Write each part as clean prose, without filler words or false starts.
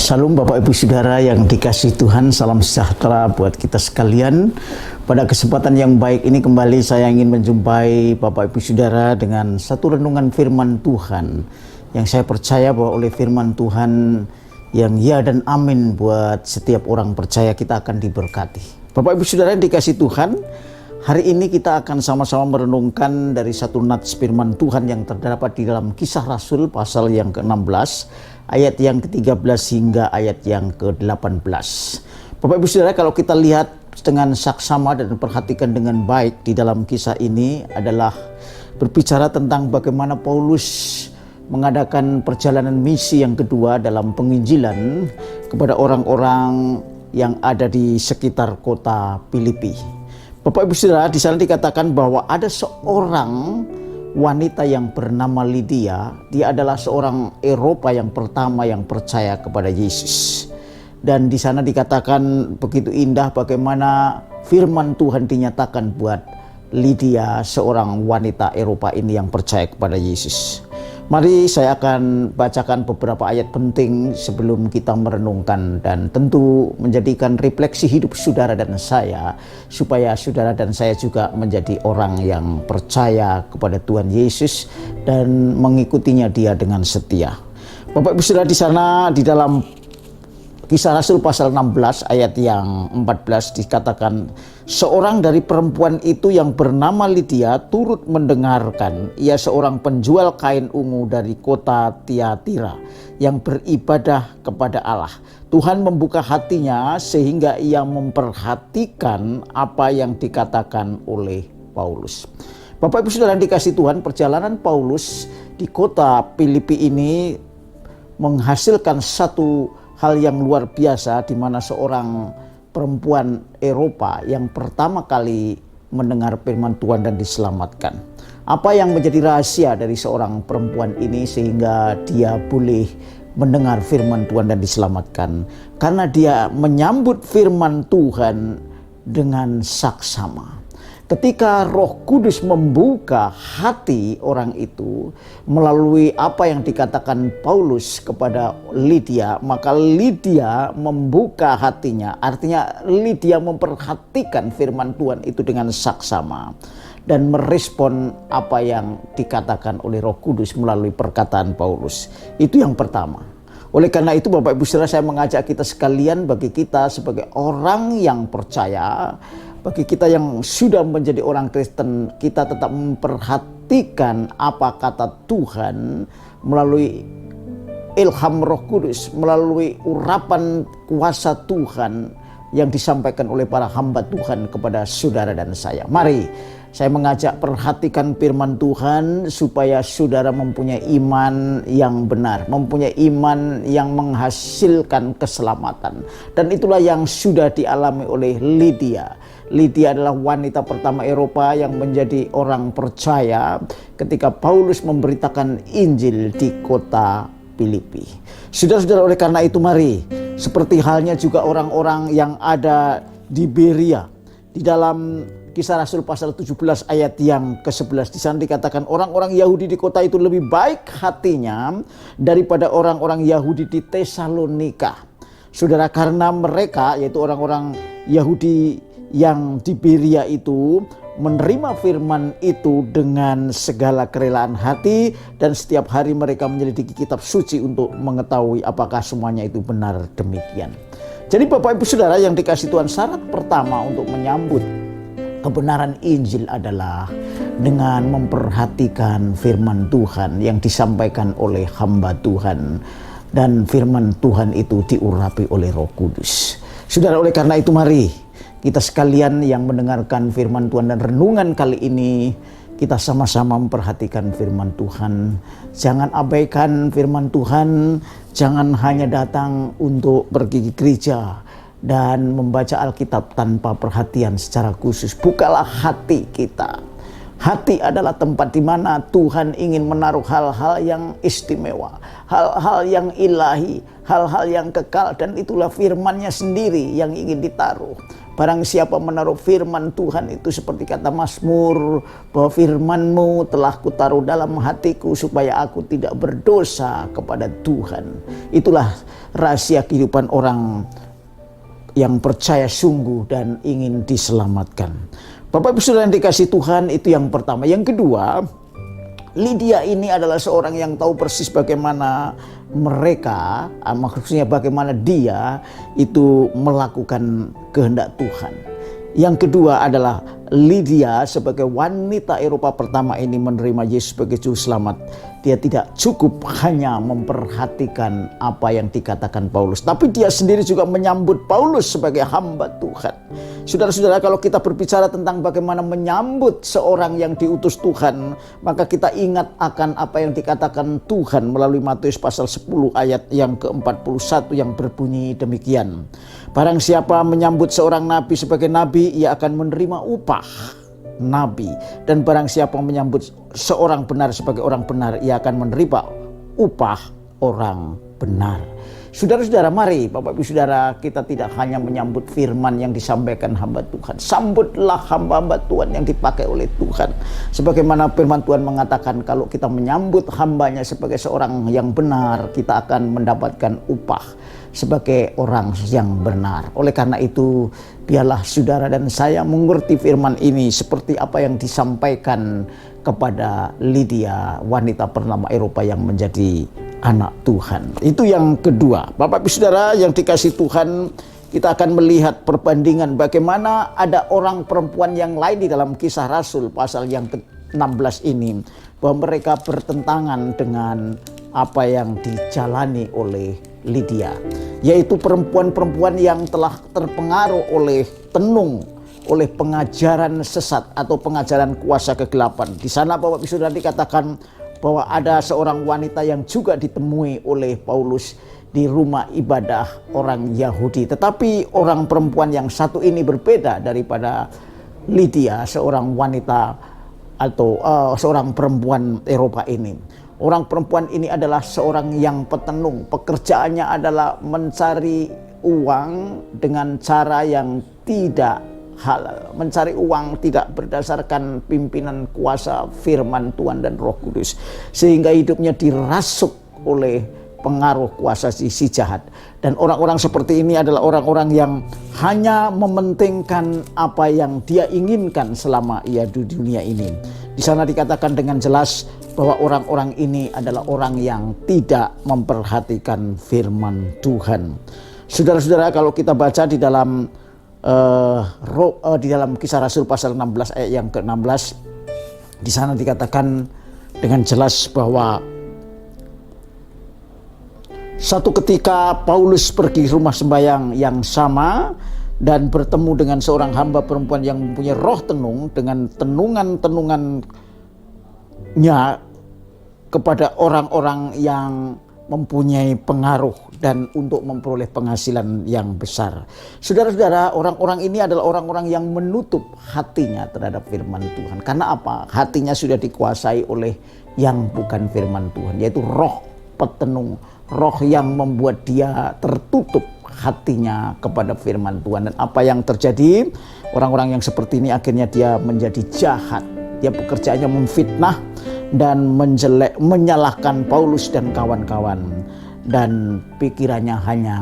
Salam Bapak Ibu Saudara yang dikasihi Tuhan, salam sejahtera buat kita sekalian. Pada kesempatan yang baik ini kembali saya ingin menjumpai Bapak Ibu Saudara dengan satu renungan firman Tuhan yang saya percaya bahwa oleh firman Tuhan yang ya dan amin buat setiap orang percaya kita akan diberkati. Bapak Ibu Saudara yang dikasihi Tuhan, hari ini kita akan sama-sama merenungkan dari satu nats firman Tuhan yang terdapat di dalam Kisah Rasul pasal yang ke-16 ayat yang ke-13 hingga ayat yang ke-18. Bapak Ibu Saudara, kalau kita lihat dengan saksama dan perhatikan dengan baik di dalam kisah ini adalah berbicara tentang bagaimana Paulus mengadakan perjalanan misi yang kedua dalam penginjilan kepada orang-orang yang ada di sekitar kota Filipi. Bapak Ibu Saudara, di sana dikatakan bahwa ada seorang wanita yang bernama Lydia. Dia adalah seorang Eropa yang pertama yang percaya kepada Yesus. Dan di sana dikatakan begitu indah bagaimana firman Tuhan dinyatakan buat Lydia, seorang wanita Eropa ini yang percaya kepada Yesus. Mari saya akan bacakan beberapa ayat penting sebelum kita merenungkan dan tentu menjadikan refleksi hidup saudara dan saya supaya saudara dan saya juga menjadi orang yang percaya kepada Tuhan Yesus dan mengikutinya Dia dengan setia. Bapak Ibu Saudara, di sana di dalam Kisah Rasul pasal 16 ayat yang 14 dikatakan, seorang dari perempuan itu yang bernama Lydia turut mendengarkan. Ia seorang penjual kain ungu dari kota Tiatira yang beribadah kepada Allah. Tuhan membuka hatinya sehingga ia memperhatikan apa yang dikatakan oleh Paulus. Bapak Ibu Saudara yang dikasihi Tuhan, perjalanan Paulus di kota Filipi ini menghasilkan satu hal yang luar biasa, di mana seorang perempuan Eropa yang pertama kali mendengar firman Tuhan dan diselamatkan. Apa yang menjadi rahasia dari seorang perempuan ini sehingga dia boleh mendengar firman Tuhan dan diselamatkan? Karena dia menyambut firman Tuhan dengan saksama. Ketika Roh Kudus membuka hati orang itu melalui apa yang dikatakan Paulus kepada Lydia, maka Lydia membuka hatinya. Artinya Lydia memperhatikan firman Tuhan itu dengan saksama dan merespon apa yang dikatakan oleh Roh Kudus melalui perkataan Paulus. Itu yang pertama. Oleh karena itu Bapak Ibu Saudara, saya mengajak kita sekalian, bagi kita sebagai orang yang percaya, bagi kita yang sudah menjadi orang Kristen, kita tetap memperhatikan apa kata Tuhan melalui ilham Roh Kudus, melalui urapan kuasa Tuhan yang disampaikan oleh para hamba Tuhan kepada saudara dan saya. Mari saya mengajak perhatikan firman Tuhan supaya saudara mempunyai iman yang benar, mempunyai iman yang menghasilkan keselamatan. Dan itulah yang sudah dialami oleh Lydia. Lydia adalah wanita pertama Eropa yang menjadi orang percaya ketika Paulus memberitakan Injil di kota Filipi. Saudara-saudara, oleh karena itu mari, seperti halnya juga orang-orang yang ada di Beria, di dalam Kisah Rasul pasal 17 ayat yang ke-11, di sana dikatakan orang-orang Yahudi di kota itu lebih baik hatinya daripada orang-orang Yahudi di Tesalonika. Saudara, karena mereka, yaitu orang-orang Yahudi yang di Beria itu, menerima firman itu dengan segala kerelaan hati dan setiap hari mereka menyelidiki kitab suci untuk mengetahui apakah semuanya itu benar demikian. Jadi Bapak Ibu Saudara yang dikasihi Tuhan, syarat pertama untuk menyambut kebenaran Injil adalah dengan memperhatikan firman Tuhan yang disampaikan oleh hamba Tuhan, dan firman Tuhan itu diurapi oleh Roh Kudus. Saudara, oleh karena itu mari kita sekalian yang mendengarkan firman Tuhan dan renungan kali ini, kita sama-sama memperhatikan firman Tuhan. Jangan abaikan firman Tuhan, jangan hanya datang untuk pergi ke gereja dan membaca Alkitab tanpa perhatian secara khusus. Bukalah hati kita. Hati adalah tempat di mana Tuhan ingin menaruh hal-hal yang istimewa, hal-hal yang ilahi, hal-hal yang kekal, dan itulah firman-Nya sendiri yang ingin ditaruh. Barang siapa menaruh firman Tuhan itu seperti kata Mazmur, bahwa firman-Mu telah kutaruh dalam hatiku supaya aku tidak berdosa kepada Tuhan. Itulah rahasia kehidupan orang yang percaya sungguh dan ingin diselamatkan. Bapak Ibu Saudara yang dikasihi Tuhan, itu yang pertama. Yang kedua, Lydia ini adalah seorang yang tahu persis bagaimana mereka, maksudnya bagaimana dia itu melakukan kehendak Tuhan. Yang kedua adalah Lydia sebagai wanita Eropa pertama ini menerima Yesus sebagai juru selamat. Dia tidak cukup hanya memperhatikan apa yang dikatakan Paulus, tapi dia sendiri juga menyambut Paulus sebagai hamba Tuhan. Saudara-saudara, kalau kita berbicara tentang bagaimana menyambut seorang yang diutus Tuhan, maka kita ingat akan apa yang dikatakan Tuhan melalui Matius pasal 10 ayat yang ke-41 yang berbunyi demikian. Barang siapa menyambut seorang nabi sebagai nabi, ia akan menerima upah nabi. Dan barang siapa menyambut seorang benar sebagai orang benar, ia akan menerima upah orang benar. Saudara-saudara, mari Bapak Ibu Saudara, kita tidak hanya menyambut firman yang disampaikan hamba Tuhan. Sambutlah hamba-hamba Tuhan yang dipakai oleh Tuhan. Sebagaimana firman Tuhan mengatakan, kalau kita menyambut hambanya sebagai seorang yang benar, kita akan mendapatkan upah sebagai orang yang benar. Oleh karena itu, biarlah saudara dan saya mengerti firman ini seperti apa yang disampaikan kepada Lydia, wanita bernama Eropa yang menjadi anak Tuhan. Itu yang kedua. Bapak Ibu Saudara yang dikasihi Tuhan, kita akan melihat perbandingan bagaimana ada orang perempuan yang lain di dalam Kisah Rasul pasal yang ke-16 ini, bahwa mereka bertentangan dengan apa yang dijalani oleh Lydia, yaitu perempuan-perempuan yang telah terpengaruh oleh oleh pengajaran sesat atau pengajaran kuasa kegelapan. Di sana Bapak Ibu Saudara dikatakan bahwa ada seorang wanita yang juga ditemui oleh Paulus di rumah ibadah orang Yahudi. Tetapi orang perempuan yang satu ini berbeda daripada Lydia, seorang wanita atau seorang perempuan Eropa ini. Orang perempuan ini adalah seorang yang petenung. Pekerjaannya adalah mencari uang dengan cara yang tidak halal, mencari uang tidak berdasarkan pimpinan kuasa firman Tuhan dan Roh Kudus, sehingga hidupnya dirasuk oleh pengaruh kuasa si jahat. Dan orang-orang seperti ini adalah orang-orang yang hanya mementingkan apa yang dia inginkan selama ia di dunia ini. Di sana dikatakan dengan jelas bahwa orang-orang ini adalah orang yang tidak memperhatikan firman Tuhan. Saudara-saudara, kalau kita baca di dalam Kisah Rasul pasal 16 ayat yang ke-16, di sana dikatakan dengan jelas bahwa satu ketika Paulus pergi rumah sembahyang yang sama dan bertemu dengan seorang hamba perempuan yang mempunyai roh tenung, dengan tenungan-tenungannya kepada orang-orang yang mempunyai pengaruh dan untuk memperoleh penghasilan yang besar. Saudara-saudara, orang-orang ini adalah orang-orang yang menutup hatinya terhadap firman Tuhan. Karena apa? Hatinya sudah dikuasai oleh yang bukan firman Tuhan, yaitu roh petenung, roh yang membuat dia tertutup hatinya kepada firman Tuhan. Dan apa yang terjadi? Orang-orang yang seperti ini akhirnya dia menjadi jahat. Dia pekerjaannya memfitnah dan menyalahkan Paulus dan kawan-kawan, dan pikirannya hanya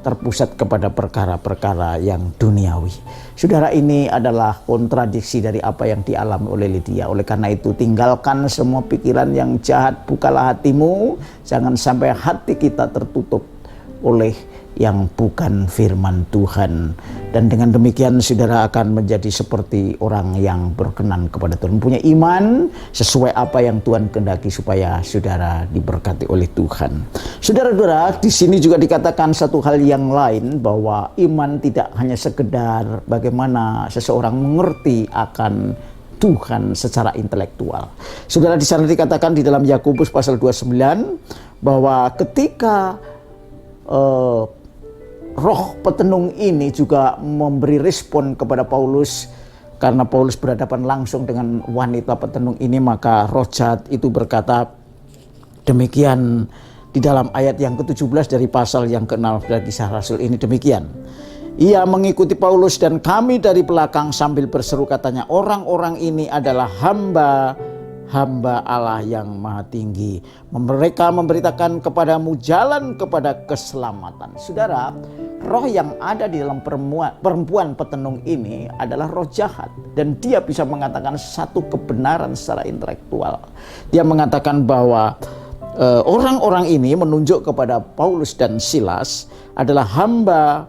terpusat kepada perkara-perkara yang duniawi. Saudara, ini adalah kontradiksi dari apa yang dialami oleh Lydia. Oleh karena itu, tinggalkan semua pikiran yang jahat, bukalah hatimu, jangan sampai hati kita tertutup oleh yang bukan firman Tuhan. Dan dengan demikian saudara akan menjadi seperti orang yang berkenan kepada Tuhan, punya iman sesuai apa yang Tuhan kehendaki supaya saudara diberkati oleh Tuhan. Saudara-saudara, di sini juga dikatakan satu hal yang lain, bahwa iman tidak hanya sekedar bagaimana seseorang mengerti akan Tuhan secara intelektual. Saudara, di sana dikatakan di dalam Yakobus pasal 29 bahwa ketika roh petenung ini juga memberi respon kepada Paulus, karena Paulus berhadapan langsung dengan wanita petenung ini, maka roh jahat itu berkata demikian di dalam ayat yang ke-17 dari pasal yang ke-6 dari Kisah Rasul ini demikian. Ia mengikuti Paulus dan kami dari belakang sambil berseru, katanya, orang-orang ini adalah hamba Allah yang maha tinggi. Mereka memberitakan kepadamu jalan kepada keselamatan. Saudara, roh yang ada di dalam perempuan petenung ini adalah roh jahat. Dan dia bisa mengatakan satu kebenaran secara intelektual. Dia mengatakan bahwa orang-orang ini menunjuk kepada Paulus dan Silas adalah hamba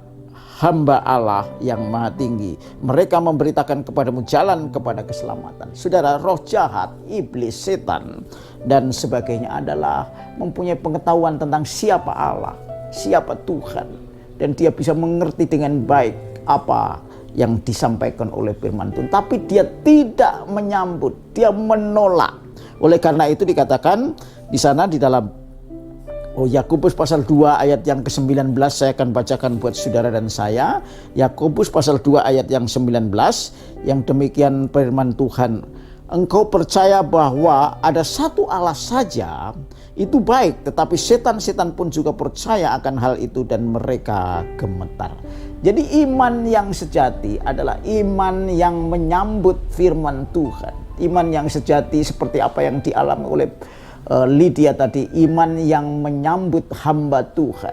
Allah yang maha tinggi. Mereka memberitakan kepadamu jalan kepada keselamatan. Saudara, roh jahat, iblis, setan, dan sebagainya adalah mempunyai pengetahuan tentang siapa Allah, siapa Tuhan. Dan dia bisa mengerti dengan baik apa yang disampaikan oleh firman Tuhan. Tapi dia tidak menyambut, dia menolak. Oleh karena itu dikatakan di sana di dalam Yakobus pasal 2 ayat yang ke-19, saya akan bacakan buat saudara dan saya. Yakobus pasal 2 ayat yang 19, yang demikian firman Tuhan. Engkau percaya bahwa ada satu Allah saja, itu baik, tetapi setan-setan pun juga percaya akan hal itu dan mereka gemetar. Jadi iman yang sejati adalah iman yang menyambut firman Tuhan. Iman yang sejati seperti apa yang dialami oleh Lydia tadi, iman yang menyambut hamba Tuhan,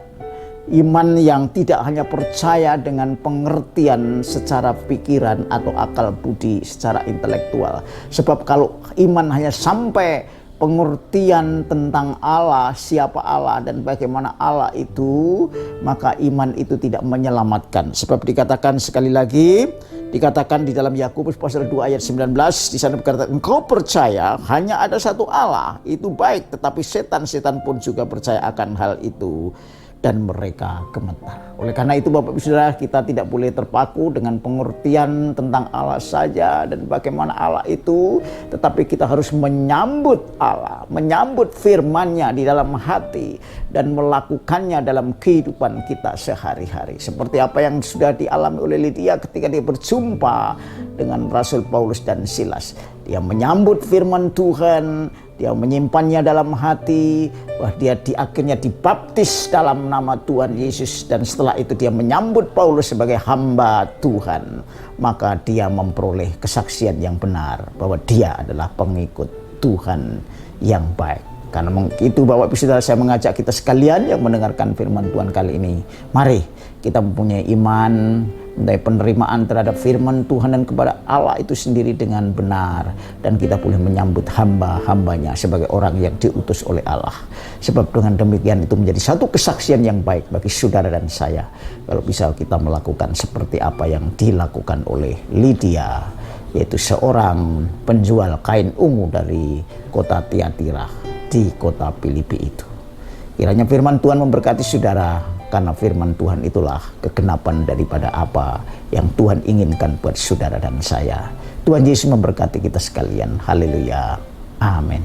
iman yang tidak hanya percaya dengan pengertian secara pikiran atau akal budi secara intelektual. Sebab kalau iman hanya sampai pengertian tentang Allah, siapa Allah dan bagaimana Allah itu, maka iman itu tidak menyelamatkan. Sebab dikatakan sekali lagi, dikatakan di dalam Yakobus pasal 2 ayat 19, di sana berkata, engkau percaya hanya ada satu Allah, itu baik, tetapi setan-setan pun juga percaya akan hal itu dan mereka gemetar. Oleh karena itu Bapak Ibu Saudara, kita tidak boleh terpaku dengan pengertian tentang Allah saja dan bagaimana Allah itu, tetapi kita harus menyambut Allah, menyambut firman-Nya di dalam hati dan melakukannya dalam kehidupan kita sehari-hari. Seperti apa yang sudah dialami oleh Lydia ketika dia berjumpa dengan Rasul Paulus dan Silas. Dia menyambut firman Tuhan, dia menyimpannya dalam hati, bahwa dia akhirnya dibaptis dalam nama Tuhan Yesus, dan setelah itu dia menyambut Paulus sebagai hamba Tuhan. Maka dia memperoleh kesaksian yang benar bahwa dia adalah pengikut Tuhan yang baik. Karena itu Bapak Ibu Saudara, saya mengajak kita sekalian yang mendengarkan firman Tuhan kali ini, mari kita mempunyai iman, mempunyai penerimaan terhadap firman Tuhan dan kepada Allah itu sendiri dengan benar, dan kita boleh menyambut hamba-hambanya sebagai orang yang diutus oleh Allah. Sebab dengan demikian itu menjadi satu kesaksian yang baik bagi saudara dan saya, kalau bisa kita melakukan seperti apa yang dilakukan oleh Lydia, yaitu seorang penjual kain ungu dari kota Tiatira di kota Filipi itu. Kiranya firman Tuhan memberkati saudara, karena firman Tuhan itulah kegenapan daripada apa yang Tuhan inginkan buat saudara dan saya. Tuhan Yesus memberkati kita sekalian. Haleluya. Amin.